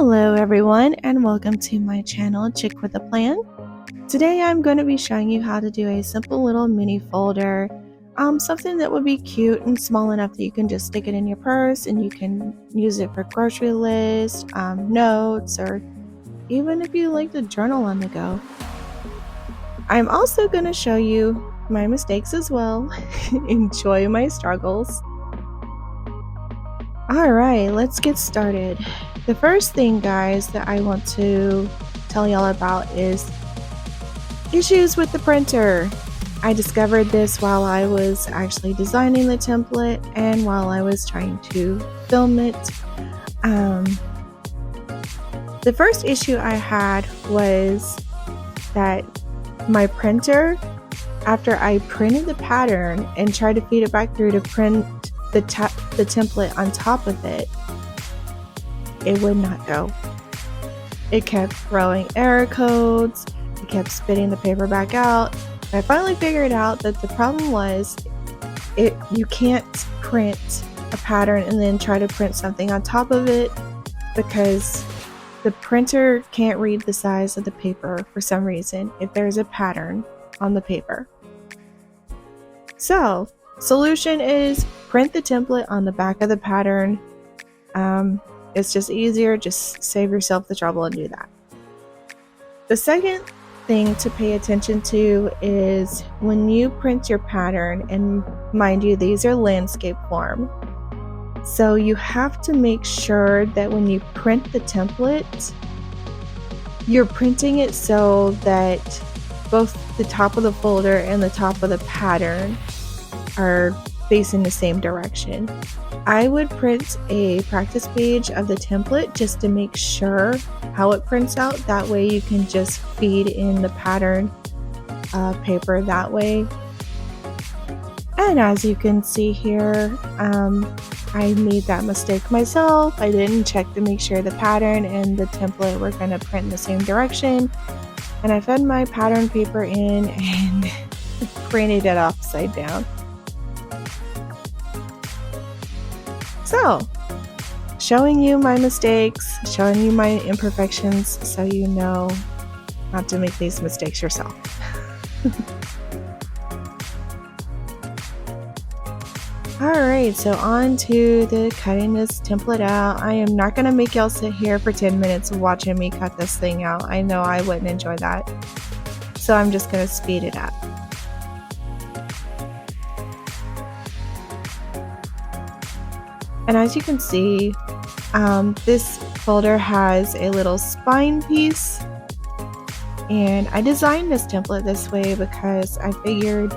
Hello everyone, and welcome to my channel, Chick with a Plan. Today I'm going to be showing you how to do a simple little mini folder, something that would be cute and small enough that you can just stick it in your purse and you can use it for grocery lists, notes, or even if you like to journal on the go. I'm also going to show you my mistakes as well. Enjoy my struggles. Alright, let's get started. The first thing, guys, that I want to tell y'all about is issues with the printer. I discovered this while I was actually designing the template and while I was trying to film it. The first issue I had was that my printer, after I printed the pattern and tried to feed it back through to print the template on top of it, it would not go. It kept throwing error codes, it kept spitting the paper back out. I finally figured out that the problem was you can't print a pattern and then try to print something on top of it because the printer can't read the size of the paper for some reason if there's a pattern on the paper. So, solution is print the template on the back of the pattern. It's just easier, just save yourself the trouble and do that. The second thing to pay attention to is when you print your pattern, and mind you, these are landscape form. So you have to make sure that when you print the template, you're printing it so that both the top of the folder and the top of the pattern are facing the same direction. I would print a practice page of the template just to make sure how it prints out. That way you can just feed in the pattern paper that way. And as you can see here, I made that mistake myself. I didn't check to make sure the pattern and the template were going to print in the same direction. And I fed my pattern paper in and printed it upside down. So, showing you my mistakes, showing you my imperfections so you know not to make these mistakes yourself. Alright, so on to the cutting this template out. I am not going to make y'all sit here for 10 minutes watching me cut this thing out. I know I wouldn't enjoy that. So I'm just going to speed it up. And as you can see, this folder has a little spine piece, and I designed this template this way because I figured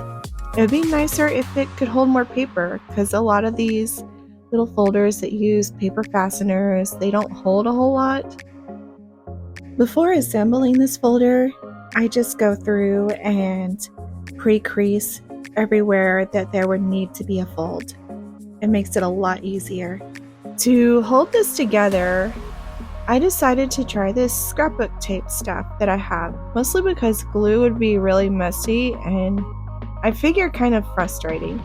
it would be nicer if it could hold more paper, because a lot of these little folders that use paper fasteners, they don't hold a whole lot. Before assembling this folder, I just go through and pre-crease everywhere that there would need to be a fold. It makes it a lot easier. To hold this together, I decided to try this scrapbook tape stuff that I have, mostly because glue would be really messy and I figure kind of frustrating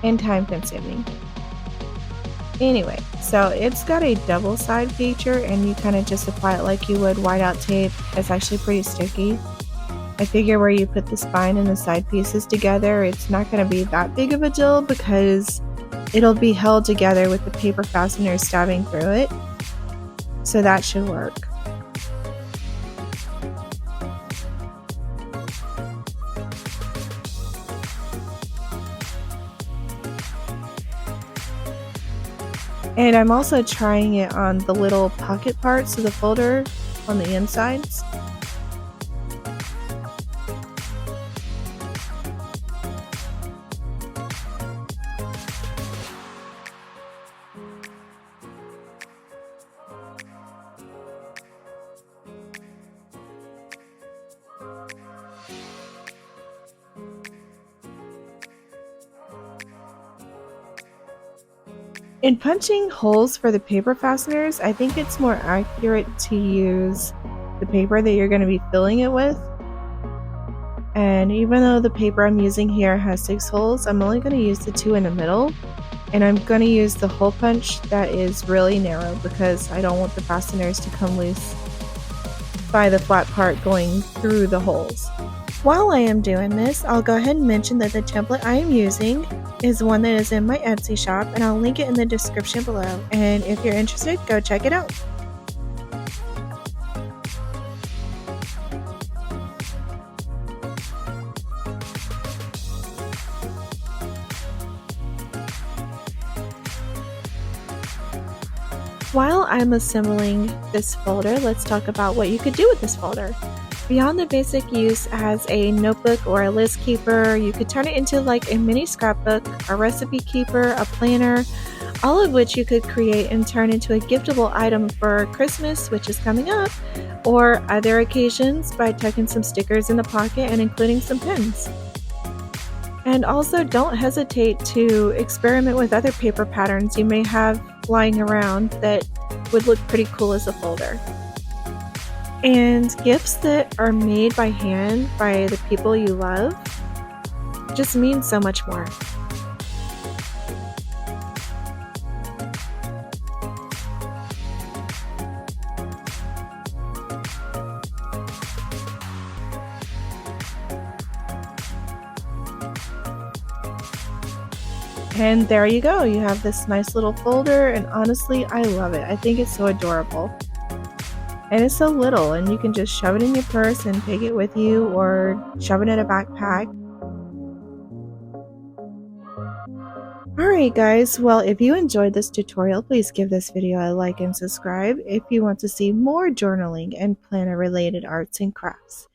and time consuming. Anyway, so it's got a double side feature and you kind of just apply it like you would whiteout tape. It's actually pretty sticky. I figure where you put the spine and the side pieces together, it's not going to be that big of a deal because it'll be held together with the paper fastener stabbing through it. So that should work. And I'm also trying it on the little pocket parts of the folder on the insides. In punching holes for the paper fasteners, I think it's more accurate to use the paper that you're going to be filling it with. And even though the paper I'm using here has 6 holes, I'm only going to use the 2 in the middle. And I'm going to use the hole punch that is really narrow because I don't want the fasteners to come loose by the flat part going through the holes. While I am doing this, I'll go ahead and mention that the template I am using is one that is in my Etsy shop, and I'll link it in the description below. And if you're interested, go check it out. While I'm assembling this folder, let's talk about what you could do with this folder. Beyond the basic use as a notebook or a list keeper, you could turn it into like a mini scrapbook, a recipe keeper, a planner, all of which you could create and turn into a giftable item for Christmas, which is coming up, or other occasions by tucking some stickers in the pocket and including some pins. And also don't hesitate to experiment with other paper patterns you may have lying around that would look pretty cool as a folder. And gifts that are made by hand by the people you love just mean so much more. And there you go, you have this nice little folder, and honestly, I love it. I think it's so adorable. And it's so little, and you can just shove it in your purse and take it with you, or shove it in a backpack. Alright guys, well if you enjoyed this tutorial, please give this video a like and subscribe if you want to see more journaling and planner related arts and crafts.